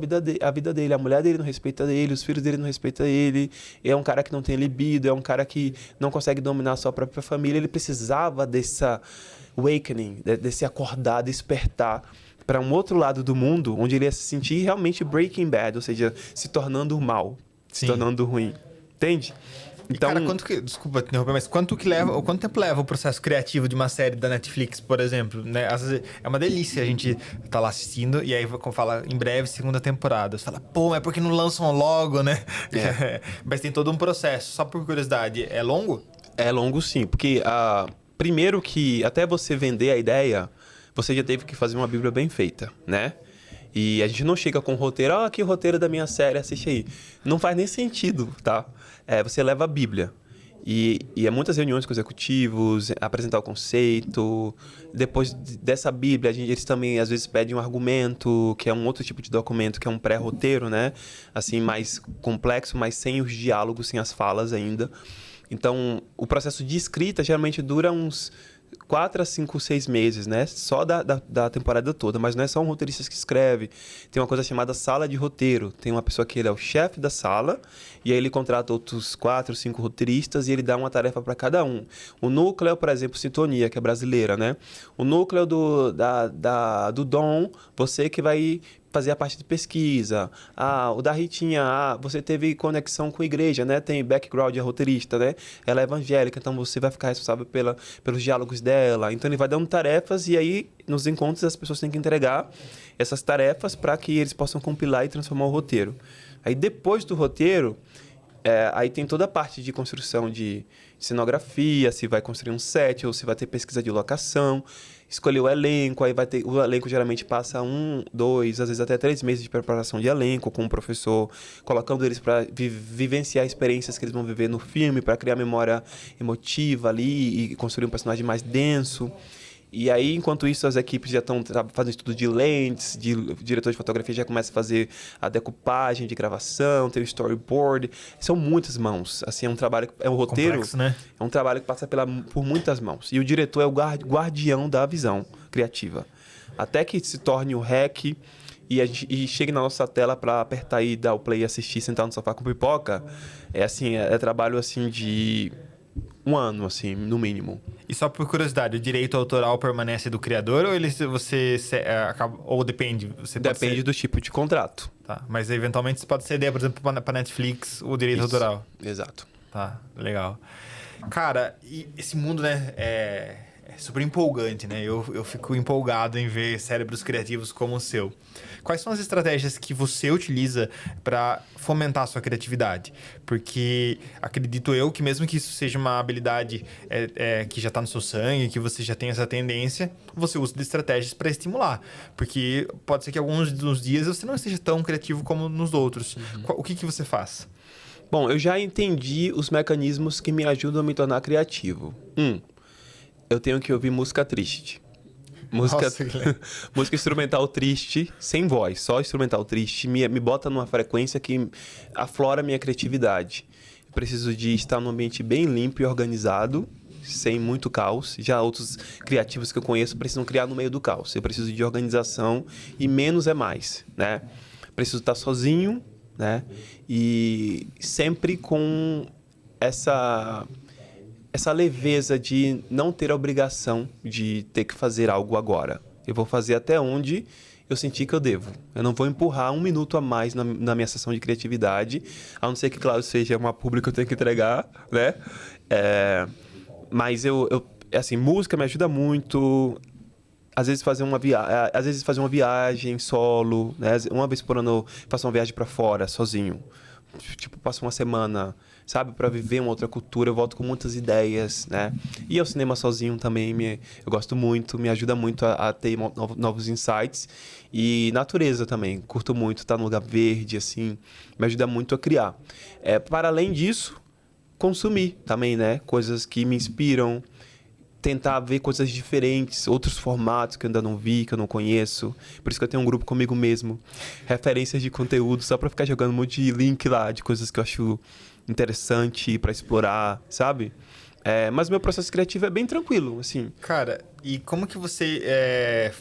vida dele. A mulher dele não respeita ele, os filhos dele não respeitam ele, é um cara que não tem libido, é um cara que não consegue dominar a sua própria família. Ele precisava dessa awakening, desse acordar, despertar para um outro lado do mundo, onde ele ia se sentir realmente Breaking Bad, ou seja, se tornando mal, se tornando ruim. Entende? Então, cara, desculpa te interromper, mas quanto tempo leva o processo criativo de uma série da Netflix, por exemplo? Né? Às vezes é uma delícia a gente tá lá assistindo e aí fala em breve segunda temporada. Você fala, pô, mas por que não lançam logo, né? Mas tem todo um processo. Só por curiosidade, é longo? É longo, sim, porque primeiro que até você vender a ideia, você já teve que fazer uma Bíblia bem feita, né? E a gente não chega com o roteiro, aqui o roteiro da minha série, assiste aí. Não faz nem sentido, tá? Você leva a Bíblia. E é muitas reuniões com executivos, apresentar o conceito. Depois dessa Bíblia, eles também às vezes pedem um argumento, que é um outro tipo de documento, que é um pré-roteiro, né? Assim, mais complexo, mas sem os diálogos, sem as falas ainda. Então, o processo de escrita geralmente dura uns 4 a 5, 6 meses, né? Só da temporada toda. Mas não é só um roteirista que escreve. Tem uma coisa chamada sala de roteiro. Tem uma pessoa que ele é o chefe da sala e aí ele contrata outros 4, 5 roteiristas e ele dá uma tarefa para cada um. O núcleo, por exemplo, Sintonia, que é brasileira, né? O núcleo do Dom, você que vai fazer a parte de pesquisa. O da Ritinha, você teve conexão com a igreja, né? Tem background, é roteirista, né? Ela é evangélica, então você vai ficar responsável pelos diálogos dela. Então ele vai dando tarefas e aí nos encontros as pessoas têm que entregar essas tarefas para que eles possam compilar e transformar o roteiro. Aí depois do roteiro, aí tem toda a parte de construção de cenografia, se vai construir um set ou se vai ter pesquisa de locação. escolher o elenco, aí vai ter... O elenco geralmente passa 1, 2, às vezes até 3 meses de preparação de elenco com o professor, colocando eles para vivenciar experiências que eles vão viver no filme, para criar memória emotiva ali e construir um personagem mais denso. E aí, enquanto isso, as equipes já estão fazendo estudo de lentes, o diretor de fotografia já começa a fazer a decupagem de gravação, tem o storyboard. São muitas mãos. Assim, é um trabalho, é um roteiro, Complexo, né? é um trabalho que passa por muitas mãos. E o diretor é o guardião da visão criativa. Até que se torne o REC e chegue na nossa tela para apertar e dar o play e assistir, sentar no sofá com pipoca. É assim, é trabalho assim de 1 ano, assim, no mínimo. E só por curiosidade, o direito autoral permanece do criador ou acaba, ou depende? Depende do tipo de contrato. Tá, mas eventualmente você pode ceder, por exemplo, para Netflix o direito autoral. Exato. Tá, legal. Cara, e esse mundo, né, é super empolgante, né? Eu fico empolgado em ver cérebros criativos como o seu. Quais são as estratégias que você utiliza para fomentar a sua criatividade? Porque acredito eu que mesmo que isso seja uma habilidade que já está no seu sangue, que você já tem essa tendência, você usa de estratégias para estimular. Porque pode ser que alguns dos dias você não esteja tão criativo como nos outros. O que você faz? Bom, eu já entendi os mecanismos que me ajudam a me tornar criativo. Eu tenho que ouvir música triste. Música instrumental triste, sem voz, só instrumental triste, me bota numa frequência que aflora a minha criatividade. Eu preciso de estar num ambiente bem limpo e organizado, sem muito caos. Já outros criativos que eu conheço precisam criar no meio do caos. Eu preciso de organização e menos é mais, né? Preciso estar sozinho, né? E sempre com essa leveza de não ter a obrigação de ter que fazer algo agora. Eu vou fazer até onde eu sentir que eu devo. Eu não vou empurrar 1 minuto a mais na minha sessão de criatividade, a não ser que, claro, seja uma pública que eu tenho que entregar, né? Mas assim, música me ajuda muito. Às vezes fazer uma viagem solo, né? Uma vez por ano eu faço uma viagem para fora, sozinho. Tipo, passo uma semana, sabe, para viver uma outra cultura, eu volto com muitas ideias, né? E o cinema sozinho também, eu gosto muito, me ajuda muito a ter novos insights. E natureza também, curto muito, estar num lugar verde, assim, me ajuda muito a criar. Para além disso, consumir também, né? Coisas que me inspiram, tentar ver coisas diferentes, outros formatos que eu ainda não vi, que eu não conheço. Por isso que eu tenho um grupo comigo mesmo. Referências de conteúdo, só pra ficar jogando um monte de link lá, de coisas que eu acho interessante pra explorar, sabe? Mas meu processo criativo é bem tranquilo, assim. Cara, e como que você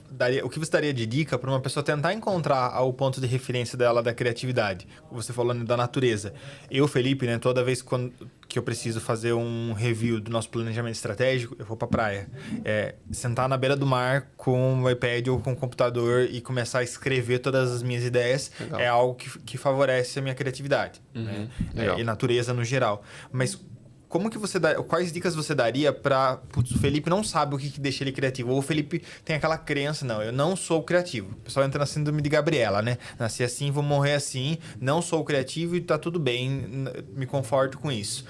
o que você daria de dica para uma pessoa tentar encontrar o ponto de referência dela da criatividade? Você falando da natureza. Eu, Felipe, né, toda vez que eu preciso fazer um review do nosso planejamento estratégico, eu vou pra praia. Sentar na beira do mar com o iPad ou com o computador e começar a escrever todas as minhas ideias. Legal. É algo que favorece a minha criatividade. Né? E natureza no geral. Mas como que quais dicas você daria para... Putz, o Felipe não sabe o que deixa ele criativo. Ou o Felipe tem aquela crença, não, eu não sou criativo. O pessoal entra na síndrome de Gabriela, né? Nasci assim, vou morrer assim, não sou criativo e tá tudo bem, me conforto com isso.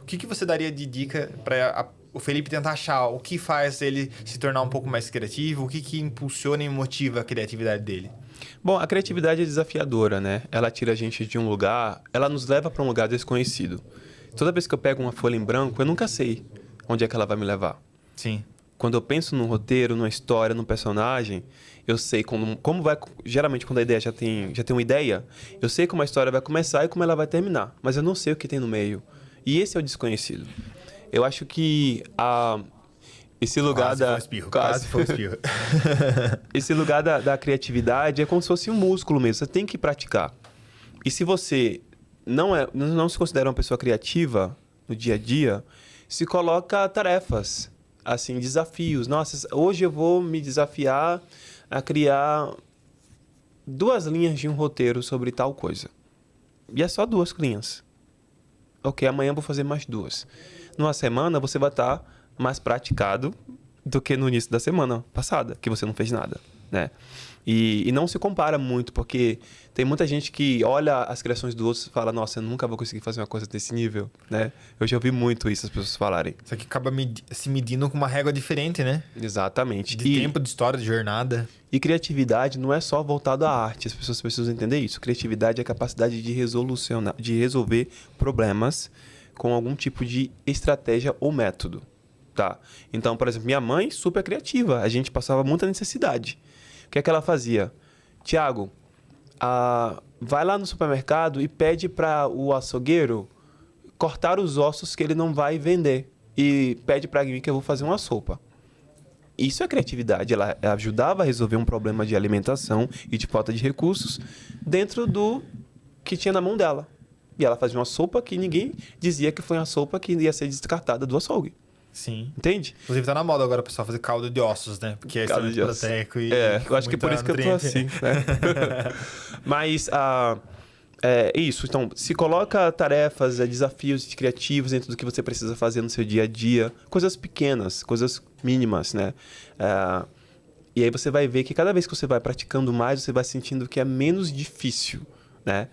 O que você daria de dica para o Felipe tentar achar o que faz ele se tornar um pouco mais criativo? O que impulsiona e motiva a criatividade dele? Bom, a criatividade é desafiadora, né? Ela tira a gente de um lugar, ela nos leva para um lugar desconhecido. Toda vez que eu pego uma folha em branco, eu nunca sei onde é que ela vai me levar. Sim. Quando eu penso num roteiro, numa história, num personagem, eu sei como vai... Geralmente, quando a ideia já tem uma ideia, eu sei como a história vai começar e como ela vai terminar. Mas eu não sei o que tem no meio. E esse é o desconhecido. Eu acho que esse lugar Quase foi um espirro. Esse lugar da criatividade é como se fosse um músculo mesmo. Você tem que praticar. E se você não se considera uma pessoa criativa no dia a dia, se coloca tarefas, assim, desafios. Nossa, hoje eu vou me desafiar a criar 2 linhas de um roteiro sobre tal coisa. E é só 2 linhas. Ok, amanhã eu vou fazer mais 2. Numa semana você vai estar mais praticado do que no início da semana passada, que você não fez nada. né? E não se compara muito, porque tem muita gente que olha as criações do outro e fala, nossa, eu nunca vou conseguir fazer uma coisa desse nível, né? Eu já ouvi muito isso as pessoas falarem. Isso aqui acaba se medindo com uma régua diferente, né? Exatamente. De tempo, de história, de jornada. E criatividade não é só voltado à arte, as pessoas precisam entender isso. Criatividade é a capacidade de resolver problemas com algum tipo de estratégia ou método, tá? Então, por exemplo, minha mãe, super criativa, a gente passava muita necessidade. O que é que ela fazia? Tiago, vai lá no supermercado e pede para o açougueiro cortar os ossos que ele não vai vender. E pede para mim que eu vou fazer uma sopa. Isso é criatividade. Ela ajudava a resolver um problema de alimentação e de falta de recursos dentro do que tinha na mão dela. E ela fazia uma sopa que ninguém dizia que foi uma sopa que ia ser descartada do açougue. Sim. Entende? Inclusive tá na moda agora o pessoal fazer caldo de ossos, né? Porque é Caldo extremamente de ossos. proteico e Eu acho que é por isso que eu tô assim, né? Mas é isso. Então, se coloca tarefas, desafios criativos dentro do que você precisa fazer no seu dia a dia. Coisas pequenas, coisas mínimas, né? E aí você vai ver que cada vez que você vai praticando mais, você vai sentindo que é menos difícil, né?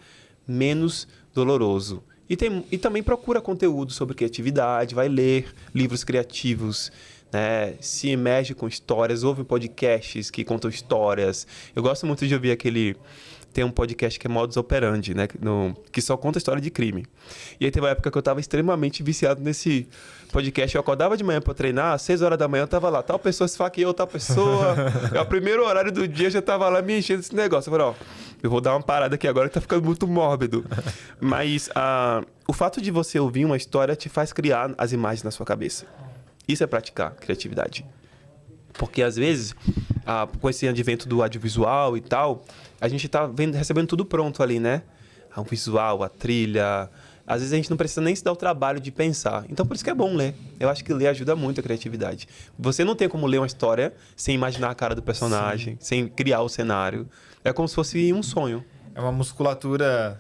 Menos doloroso. E também procura conteúdo sobre criatividade, vai ler livros criativos, né? Se emerge com histórias, ouve podcasts que contam histórias. Eu gosto muito de ouvir tem um podcast que é Modus Operandi, né? Que só conta história de crime. E aí teve uma época que eu estava extremamente viciado nesse podcast. Eu acordava de manhã para treinar, às 6 horas da manhã eu estava lá. Tal pessoa esfaqueou tal pessoa. É o primeiro horário do dia, eu já estava lá me enchendo desse negócio. Eu falei, eu vou dar uma parada aqui agora que tá ficando muito mórbido. Mas o fato de você ouvir uma história te faz criar as imagens na sua cabeça. Isso é praticar criatividade. Porque, às vezes, com esse advento do audiovisual e tal, a gente tá recebendo tudo pronto ali, né? O visual, a trilha. Às vezes a gente não precisa nem se dar o trabalho de pensar. Então, por isso que é bom ler. Eu acho que ler ajuda muito a criatividade. Você não tem como ler uma história sem imaginar a cara do personagem, sem criar o cenário. É como se fosse um sonho. É uma musculatura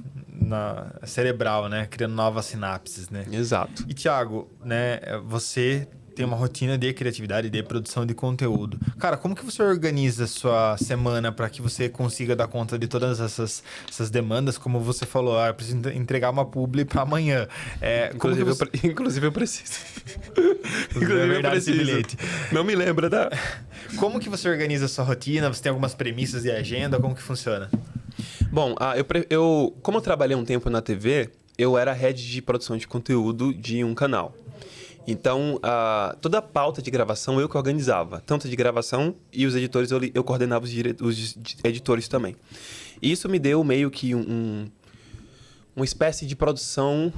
cerebral, né? Criando novas sinapses, né? Exato. E, Thiago, né? Você tem uma rotina de criatividade, de produção de conteúdo. Cara, como que você organiza a sua semana para que você consiga dar conta de todas essas demandas? Como você falou, eu preciso entregar uma publi para amanhã. Inclusive eu preciso. Inclusive é verdade esse bilhete. Não me lembra, tá? Como que você organiza a sua rotina? Você tem algumas premissas de agenda? Como que funciona? Bom, como eu trabalhei um tempo na TV, eu era head de produção de conteúdo de um canal. Então, toda a pauta de gravação eu que organizava. Tanto de gravação e os editores, eu coordenava os editores também. E isso me deu meio que uma espécie de produção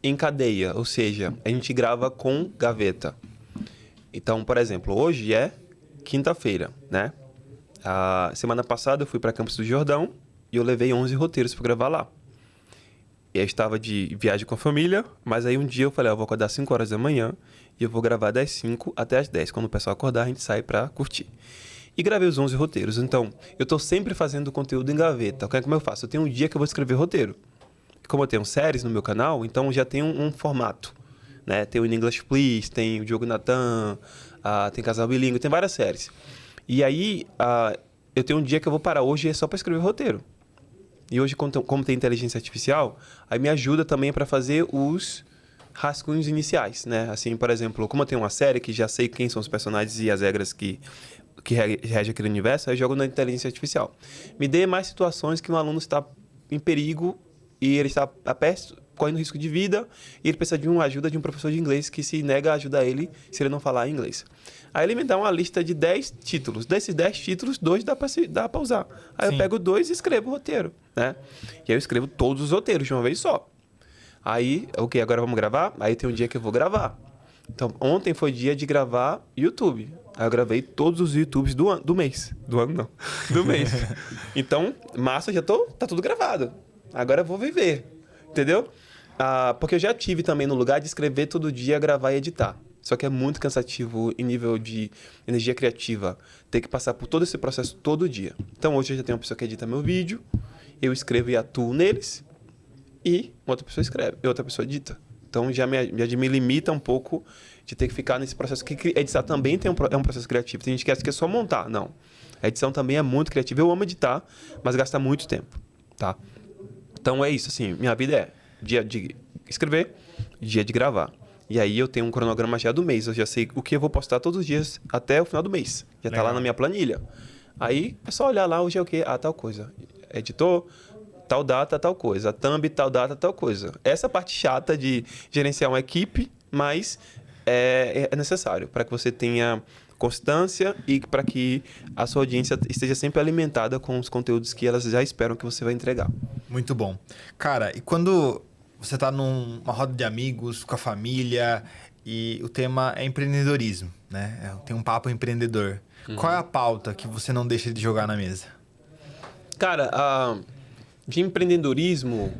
em cadeia. Ou seja, a gente grava com gaveta. Então, por exemplo, hoje é quinta-feira, né? A semana passada eu fui para Campos do Jordão e eu levei 11 roteiros para gravar lá. E eu estava de viagem com a família, mas aí um dia eu falei, eu vou acordar às 5 horas da manhã e eu vou gravar das 5 até as 10. Quando o pessoal acordar, a gente sai para curtir. E gravei os 11 roteiros. Então, eu estou sempre fazendo conteúdo em gaveta. Como eu faço? Eu tenho um dia que eu vou escrever roteiro. Como eu tenho séries no meu canal, então já tenho um formato. Né? Tem o In English Please, tem o Diogo Natan, tem Casal Bilíngue, tem várias séries. E aí, eu tenho um dia que eu vou parar hoje é só para escrever roteiro. E hoje, como tem inteligência artificial, aí me ajuda também para fazer os rascunhos iniciais, né? Assim, por exemplo, como eu tenho uma série que já sei quem são os personagens e as regras que regem aquele universo, aí eu jogo na inteligência artificial. Me dê mais situações que um aluno está em perigo e ele está correndo risco de vida e ele precisa de uma ajuda de um professor de inglês que se nega a ajudar ele se ele não falar inglês. Aí ele me dá uma lista de 10 títulos. Desses 10 títulos, 2 dá para usar. Aí eu pego 2 e escrevo o roteiro, né? E aí eu escrevo todos os roteiros de uma vez só. Aí, ok, agora vamos gravar? Aí tem um dia que eu vou gravar. Então, ontem foi dia de gravar YouTube. Aí eu gravei todos os YouTubes do mês. Do ano não. Do mês. Então, março já tá tudo gravado. Agora eu vou viver. Entendeu? Porque eu já tive também no lugar de escrever todo dia, gravar e editar. Só que é muito cansativo em nível de energia criativa. Ter que passar por todo esse processo todo dia. Então hoje eu já tenho uma pessoa que edita meu vídeo, eu escrevo e atuo neles, e outra pessoa escreve, e outra pessoa edita. Então Então já me limita um pouco de ter que ficar nesse processo. Que editar também é um processo criativo. Tem gente que acha que é só montar. Não. A edição também é muito criativa. Eu amo editar, mas gasta muito tempo, tá? Então é isso, assim. Minha vida é dia de escrever, dia de gravar. E aí eu tenho um cronograma já do mês. Eu já sei o que eu vou postar todos os dias até o final do mês. Já tá lá na minha planilha. Aí é só olhar lá, hoje é o quê? Ah, tal coisa. Editor, tal data, tal coisa. Thumb, tal data, tal coisa. Essa parte chata de gerenciar uma equipe, mas é necessário para que você tenha constância e para que a sua audiência esteja sempre alimentada com os conteúdos que elas já esperam que você vai entregar. Muito bom. Cara, e quando você está numa roda de amigos, com a família, e o tema é empreendedorismo, né? Tem um papo empreendedor. Qual é a pauta que você não deixa de jogar na mesa? Cara, de empreendedorismo,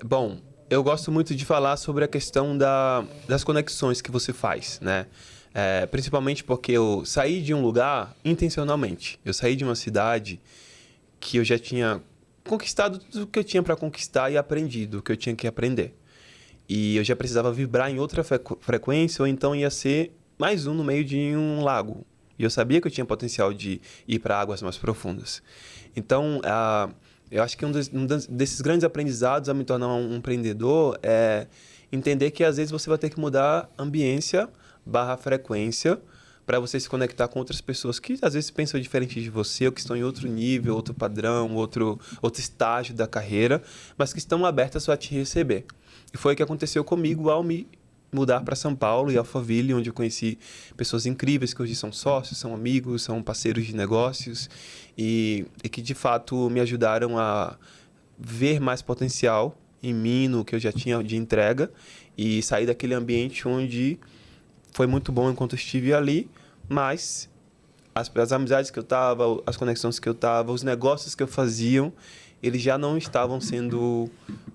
bom, eu gosto muito de falar sobre a questão das conexões que você faz, né? Principalmente porque eu saí de um lugar intencionalmente. Eu saí de uma cidade que eu já tinha conquistado tudo o que eu tinha para conquistar e aprendido o que eu tinha que aprender. E eu já precisava vibrar em outra frequência, ou então ia ser mais um no meio de um lago. E eu sabia que eu tinha potencial de ir para águas mais profundas. Então, eu acho que um desses grandes aprendizados a me tornar um empreendedor é entender que às vezes você vai ter que mudar a ambiência / frequência para você se conectar com outras pessoas que às vezes pensam diferente de você, ou que estão em outro nível, outro padrão, outro estágio da carreira, mas que estão abertas a te receber. E foi o que aconteceu comigo ao me mudar para São Paulo e Alphaville, onde eu conheci pessoas incríveis que hoje são sócios, são amigos, são parceiros de negócios e que de fato me ajudaram a ver mais potencial em mim, no que eu já tinha de entrega e sair daquele ambiente onde foi muito bom enquanto eu estive ali, mas as amizades que eu estava, as conexões que eu estava, os negócios que eu fazia, eles já não estavam sendo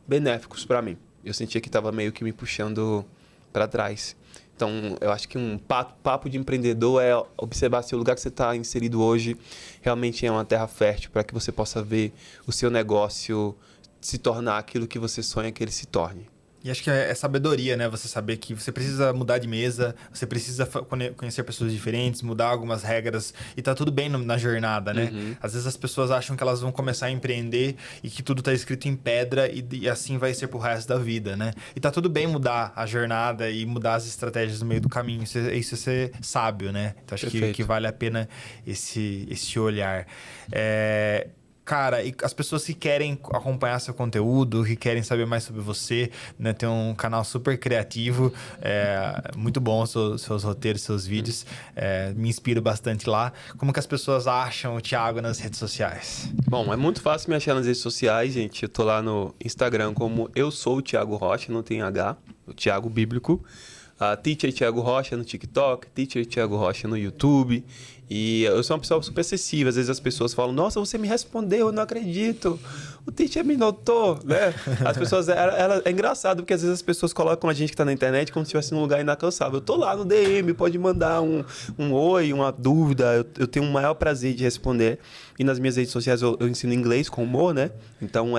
benéficos para mim. Eu sentia que estava meio que me puxando para trás. Então, eu acho que um papo de empreendedor é observar se o lugar que você está inserido hoje realmente é uma terra fértil para que você possa ver o seu negócio se tornar aquilo que você sonha que ele se torne. E acho que é sabedoria, né? Você saber que você precisa mudar de mesa, você precisa conhecer pessoas diferentes, mudar algumas regras e tá tudo bem na jornada, né? Uhum. Às vezes as pessoas acham que elas vão começar a empreender e que tudo tá escrito em pedra e assim vai ser pro resto da vida, né? E tá tudo bem mudar a jornada e mudar as estratégias no meio do caminho. Isso é ser sábio, né? Então acho que vale a pena esse olhar. Cara, e as pessoas que querem acompanhar seu conteúdo, que querem saber mais sobre você, né? Tem um canal super criativo, muito bom seus roteiros, seus vídeos, me inspiro bastante lá. Como que as pessoas acham o Thiago nas redes sociais? Bom, é muito fácil me achar nas redes sociais, gente. Eu tô lá no Instagram como Eu Sou o Thiago Rocha, não tem H, o Thiago Bíblico. Teacher Thiago Rocha no TikTok, Teacher Thiago Rocha no YouTube. E eu sou uma pessoa super acessível. Às vezes as pessoas falam, nossa, você me respondeu, eu não acredito. O Teacher me notou, né? As pessoas, é engraçado, porque às vezes as pessoas colocam a gente que tá na internet como se estivesse num lugar inalcançável. Eu tô lá no DM, pode mandar um oi, uma dúvida. Eu tenho o maior prazer de responder. E nas minhas redes sociais eu ensino inglês com humor, né? Então,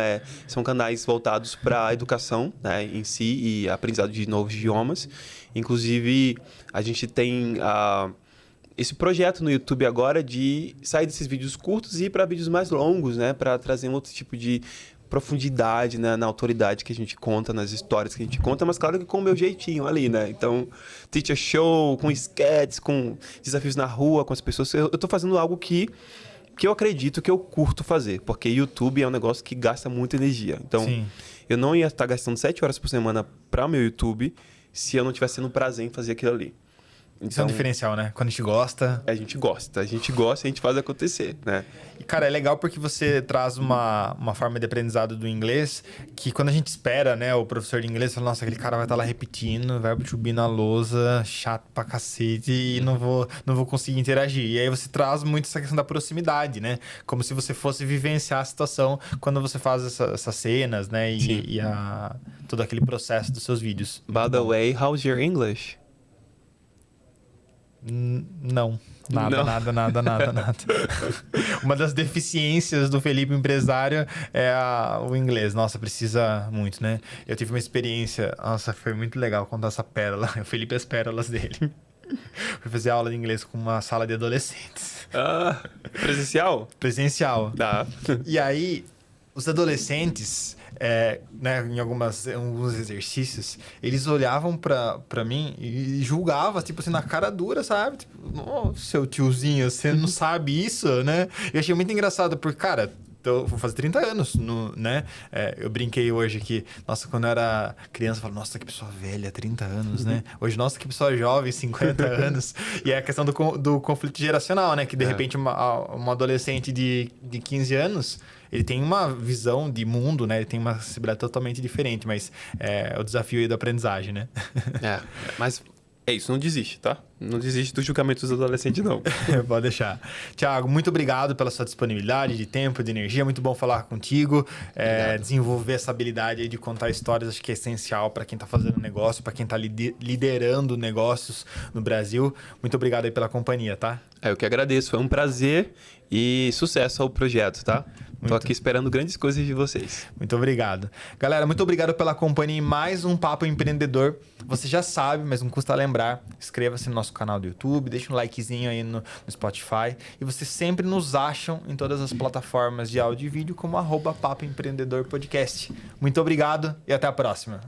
são canais voltados para a educação, né, em si e aprendizado de novos idiomas. Inclusive, a gente tem esse projeto no YouTube agora de sair desses vídeos curtos e ir para vídeos mais longos, né? Para trazer um outro tipo de profundidade, né, na autoridade que a gente conta, nas histórias que a gente conta, mas claro que com o meu jeitinho ali, né? Então, teacher show, com sketches, com desafios na rua, com as pessoas. Eu tô fazendo algo que eu acredito que eu curto fazer, porque YouTube é um negócio que gasta muita energia. Então, sim, eu não ia estar gastando 7 horas por semana para o meu YouTube se eu não tivesse tendo prazer em fazer aquilo ali. Então, isso é um diferencial, né? Quando a gente gosta... A gente gosta e a gente faz acontecer, né? E, cara, é legal porque você traz uma forma de aprendizado do inglês que quando a gente espera, né? O professor de inglês fala, nossa, aquele cara vai estar lá repetindo, verbo to be na lousa, chato pra cacete e não vou conseguir interagir. E aí você traz muito essa questão da proximidade, né? Como se você fosse vivenciar a situação quando você faz essas cenas, né? E todo aquele processo dos seus vídeos. By the way, how's your English? Não. Nada, Não. nada. Uma das deficiências do Felipe empresário é o inglês. Nossa, precisa muito, né? Eu tive uma experiência... Nossa, foi muito legal contar essa pérola. O Felipe e as pérolas dele. Fui fazer aula de inglês com uma sala de adolescentes. Ah, presencial? Presencial. Tá. E aí, os adolescentes... né, em alguns exercícios, eles olhavam pra mim e julgavam, tipo assim, na cara dura, sabe? Tipo, nossa, seu tiozinho, você não sabe isso, né? Eu achei muito engraçado, porque, cara, eu vou fazer 30 anos, né? Eu brinquei hoje que, nossa, quando eu era criança, eu falava, nossa, que pessoa velha, 30 anos, né? Hoje, nossa, que pessoa jovem, 50 anos. E é a questão do conflito geracional, né? Que, de repente, uma adolescente de 15 anos... Ele tem uma visão de mundo, né? Ele tem uma sensibilidade totalmente diferente, mas é o desafio aí da aprendizagem, né? Mas é isso, não desiste, tá? Não desiste do julgamento dos adolescentes, não. Pode deixar. Thiago, muito obrigado pela sua disponibilidade de tempo, de energia. Muito bom falar contigo. Desenvolver essa habilidade aí de contar histórias, acho que é essencial para quem está fazendo negócio, para quem está liderando negócios no Brasil. Muito obrigado aí pela companhia, tá? Eu que agradeço, foi um prazer e sucesso ao projeto, tá? Tô aqui esperando grandes coisas de vocês. Muito obrigado. Galera, muito obrigado pela companhia em mais um Papo Empreendedor. Você já sabe, mas não custa lembrar. Inscreva-se no nosso canal do YouTube, deixa um likezinho aí no Spotify. E vocês sempre nos acham em todas as plataformas de áudio e vídeo como @Papo Empreendedor Podcast. Muito obrigado e até a próxima.